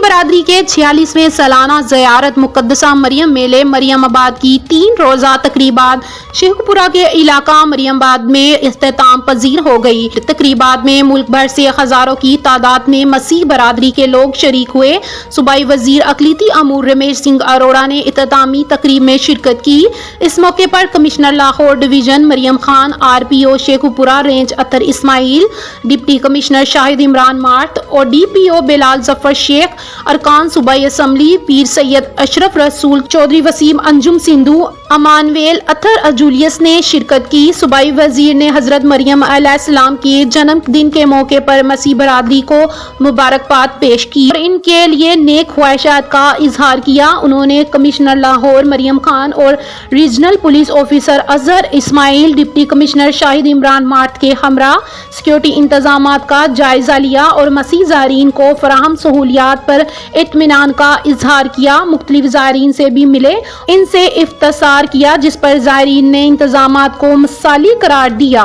برادری کے 46ویں سالانہ زیارت مقدسہ مریم میلے مریم آباد کی 3 روزہ تقریبات شیخ پورہ کے علاقہ مریم آباد میں اختتام پذیر ہو گئی۔ تقریبات میں ملک بھر سے ہزاروں کی تعداد میں مسیح برادری کے لوگ شریک ہوئے۔ صوبائی وزیر اقلیتی امور رمیش سنگھ اروڑہ نے اختتامی تقریب میں شرکت کی۔ اس موقع پر کمشنر لاہور ڈویژن مریم خان، RPO شیخ پورہ رینج اطہر اسماعیل، ڈپٹی کمشنر شاہد عمران مارت اور DPO بلال ظفر شیخ، ارکان صوبائی اسمبلی پیر سید اشرف رسول چودھری، وسیم انجم سندھو، امانویل اطہر جولیس نے شرکت کی۔ صوبائی وزیر نے حضرت مریم علیہ السلام کے جنم دن کے موقع پر مسیح برادری کو مبارکباد پیش کی اور ان کے لیے نیک خواہشات کا اظہار کیا۔ انہوں نے کمشنر لاہور مریم خان اور ریجنل پولیس آفیسر اظہر اسماعیل، ڈپٹی کمشنر شاہد عمران مارت کے ہمراہ سیکورٹی انتظامات کا جائزہ لیا اور مسیح زائرین کو فراہم سہولیات پر اطمینان کا اظہار کیا۔ مختلف زائرین سے بھی ملے، ان سے استفسار کیا، جس پر زائرین نے انتظامات کو مثالی قرار دیا۔